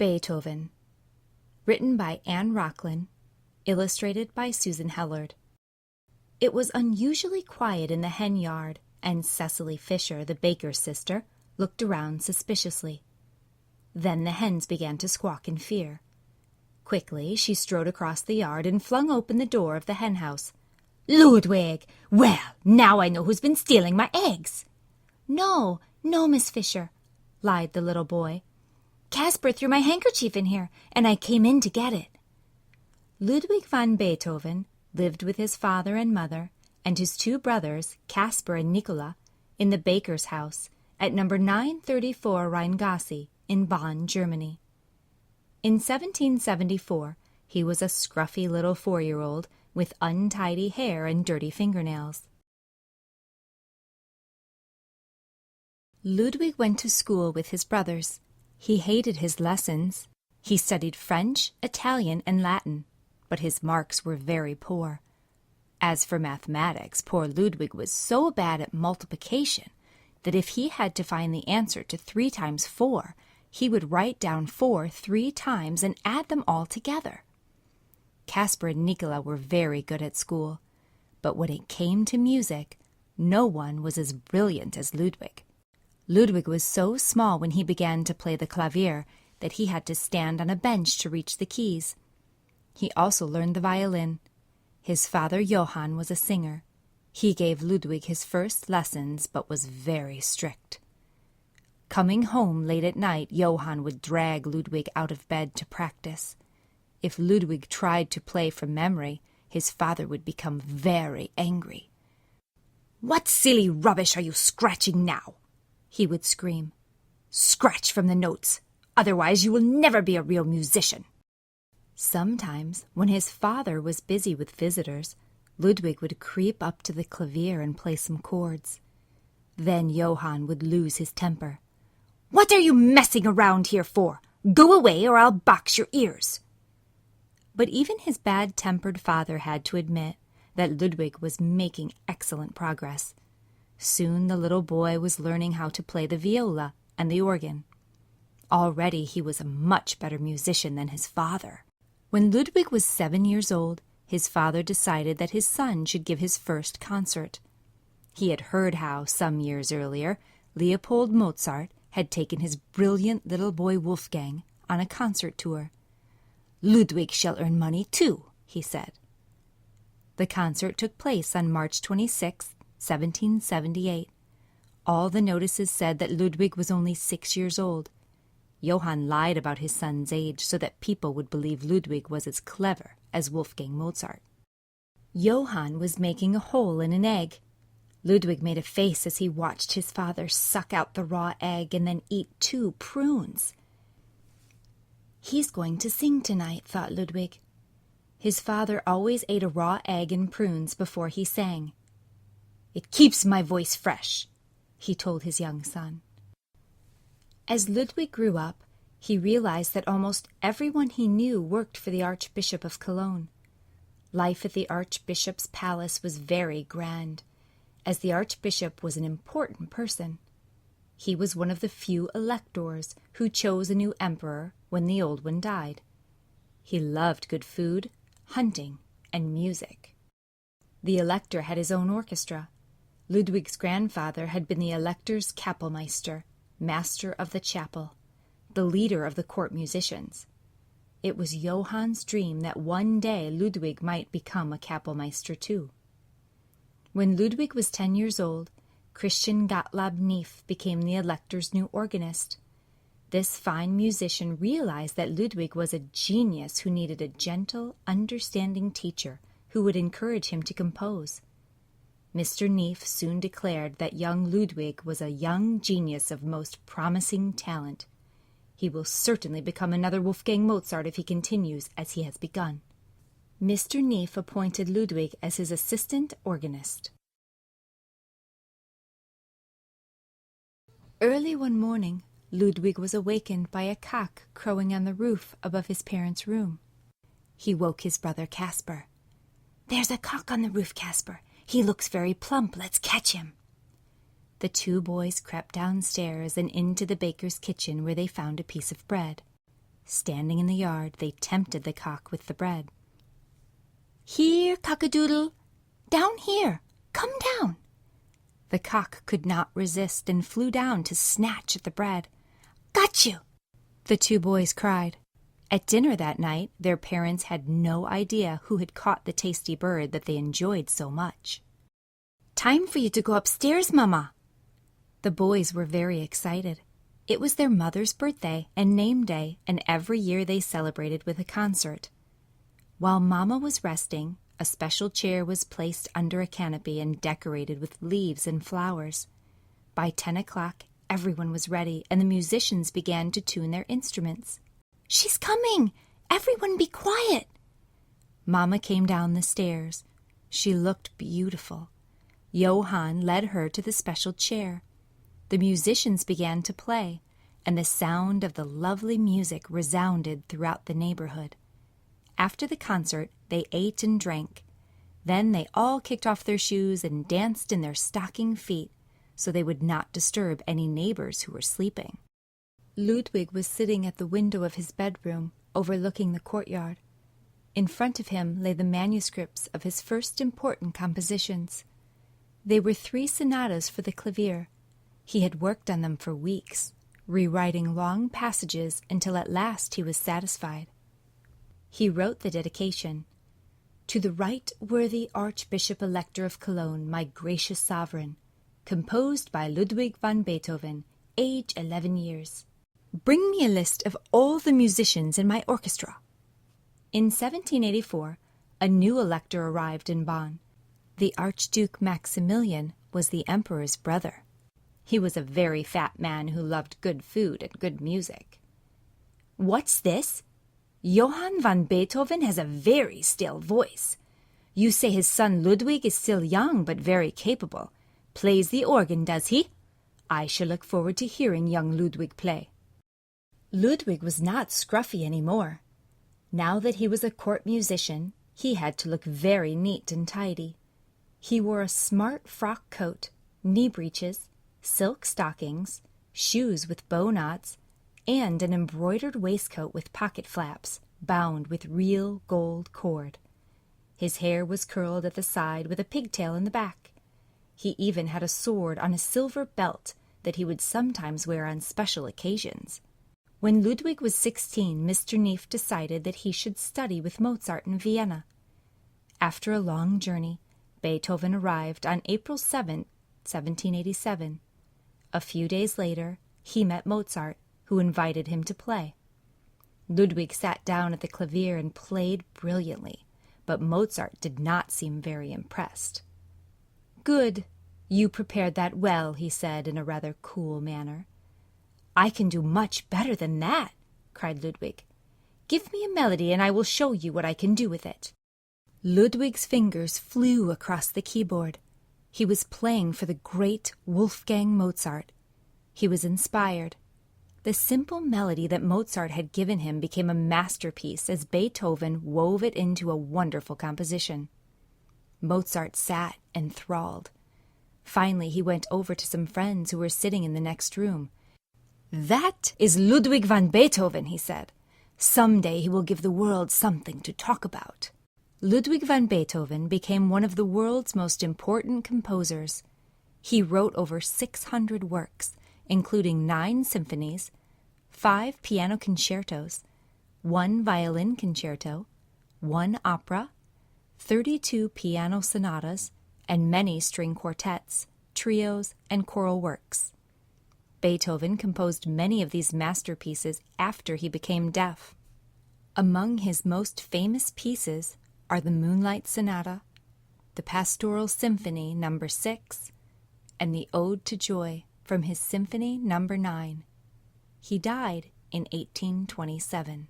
Beethoven. Written by Anne Rocklin. Illustrated by Susan Hellard. It was unusually quiet in the hen yard, and Cecily Fisher, the baker's sister, looked around suspiciously. Then the hens began to squawk in fear. Quickly she strode across the yard and flung open the door of the hen house. "Ludwig! Well, now I know who's been stealing my eggs." No, Miss Fisher," lied the little boy. "Caspar threw my handkerchief in here, and I came in to get it." Ludwig van Beethoven lived with his father and mother and his two brothers, Caspar and Nicola, in the baker's house at number 934 Rheingasse in Bonn, Germany. In 1774, he was a scruffy little 4-year-old with untidy hair and dirty fingernails. Ludwig went to school with his brothers. He hated his lessons. He studied French, Italian, and Latin, but his marks were very poor. As for mathematics, poor Ludwig was so bad at multiplication that if he had to find the answer to 3 times 4, he would write down 4 3 times and add them all together. Caspar and Nicola were very good at school, but when it came to music, no one was as brilliant as Ludwig. Ludwig was so small when he began to play the clavier that he had to stand on a bench to reach the keys. He also learned the violin. His father Johann was a singer. He gave Ludwig his first lessons, but was very strict. Coming home late at night, Johann would drag Ludwig out of bed to practice. If Ludwig tried to play from memory, his father would become very angry. "What silly rubbish are you scratching now?" he would scream. "Scratch from the notes, otherwise you will never be a real musician." Sometimes, when his father was busy with visitors, Ludwig would creep up to the clavier and play some chords. Then Johann would lose his temper. "What are you messing around here for? Go away or I'll box your ears." But even his bad-tempered father had to admit that Ludwig was making excellent progress. Soon the little boy was learning how to play the viola and the organ. Already he was a much better musician than his father. When Ludwig was 7 years old, his father decided that his son should give his first concert. He had heard how, some years earlier, Leopold Mozart had taken his brilliant little boy Wolfgang on a concert tour. "Ludwig shall earn money too," he said. The concert took place on March 26, 1778. All the notices said that Ludwig was only 6 years old. Johann lied about his son's age so that people would believe Ludwig was as clever as Wolfgang Mozart. Johann was making a hole in an egg. Ludwig made a face as he watched his father suck out the raw egg and then eat 2 prunes. "He's going to sing tonight," thought Ludwig. His father always ate a raw egg and prunes before he sang. "It keeps my voice fresh," he told his young son. As Ludwig grew up, he realized that almost everyone he knew worked for the Archbishop of Cologne. Life at the Archbishop's palace was very grand, as the Archbishop was an important person. He was one of the few electors who chose a new emperor when the old one died. He loved good food, hunting, and music. The elector had his own orchestra. Ludwig's grandfather had been the elector's Kapellmeister, master of the chapel, the leader of the court musicians. It was Johann's dream that one day Ludwig might become a Kapellmeister too. When Ludwig was 10 years old, Christian Gottlob Neef became the elector's new organist. This fine musician realized that Ludwig was a genius who needed a gentle, understanding teacher who would encourage him to compose. Mr. Neef soon declared that young Ludwig was a young genius of most promising talent. He will certainly become another Wolfgang Mozart if he continues as he has begun. Mr. Neef appointed Ludwig as his assistant organist. Early one morning, Ludwig was awakened by a cock crowing on the roof above his parents' room. He woke his brother Caspar. "There's a cock on the roof, Caspar. He looks very plump. Let's catch him." The 2 boys crept downstairs and into the baker's kitchen, where they found a piece of bread. Standing in the yard, they tempted the cock with the bread. "Here, cock-a-doodle! Down here! Come down!" The cock could not resist and flew down to snatch at the bread. "Got you!" the two boys cried. At dinner that night, their parents had no idea who had caught the tasty bird that they enjoyed so much. "Time for you to go upstairs, Mama." The boys were very excited. It was their mother's birthday and name day, and every year they celebrated with a concert. While Mama was resting, a special chair was placed under a canopy and decorated with leaves and flowers. By 10 o'clock, everyone was ready, and the musicians began to tune their instruments. "She's coming! Everyone be quiet!" Mama came down the stairs. She looked beautiful. Johann led her to the special chair. The musicians began to play, and the sound of the lovely music resounded throughout the neighborhood. After the concert, they ate and drank. Then they all kicked off their shoes and danced in their stocking feet, so they would not disturb any neighbors who were sleeping. Ludwig was sitting at the window of his bedroom, overlooking the courtyard. In front of him lay the manuscripts of his first important compositions. They were 3 sonatas for the clavier. He had worked on them for weeks, rewriting long passages until at last he was satisfied. He wrote the dedication, "To the right worthy Archbishop-Elector of Cologne, my gracious sovereign, composed by Ludwig van Beethoven, age 11 years. Bring me a list of all the musicians in my orchestra." In 1784, a new elector arrived in Bonn. The Archduke Maximilian was the emperor's brother. He was a very fat man who loved good food and good music. "What's this? Johann van Beethoven has a very still voice. You say his son Ludwig is still young but very capable. Plays the organ, does he? I shall look forward to hearing young Ludwig play." Ludwig was not scruffy any more. Now that he was a court musician, he had to look very neat and tidy. He wore a smart frock coat, knee breeches, silk stockings, shoes with bow knots, and an embroidered waistcoat with pocket flaps, bound with real gold cord. His hair was curled at the side with a pigtail in the back. He even had a sword on a silver belt that he would sometimes wear on special occasions. When Ludwig was 16, Mr. Neef decided that he should study with Mozart in Vienna. After a long journey, Beethoven arrived on April 7, 1787. A few days later, he met Mozart, who invited him to play. Ludwig sat down at the clavier and played brilliantly, but Mozart did not seem very impressed. "Good. You prepared that well," he said in a rather cool manner. "I can do much better than that," cried Ludwig. "Give me a melody and I will show you what I can do with it." Ludwig's fingers flew across the keyboard. He was playing for the great Wolfgang Mozart. He was inspired. The simple melody that Mozart had given him became a masterpiece as Beethoven wove it into a wonderful composition. Mozart sat enthralled. Finally, he went over to some friends who were sitting in the next room. "That is Ludwig van Beethoven," he said. "Some day he will give the world something to talk about." Ludwig van Beethoven became one of the world's most important composers. He wrote over 600 works, including 9 symphonies, 5 piano concertos, 1 violin concerto, 1 opera, 32 piano sonatas, and many string quartets, trios, and choral works. Beethoven composed many of these masterpieces after he became deaf. Among his most famous pieces are the Moonlight Sonata, the Pastoral Symphony No. 6, and the Ode to Joy from his Symphony No. 9. He died in 1827.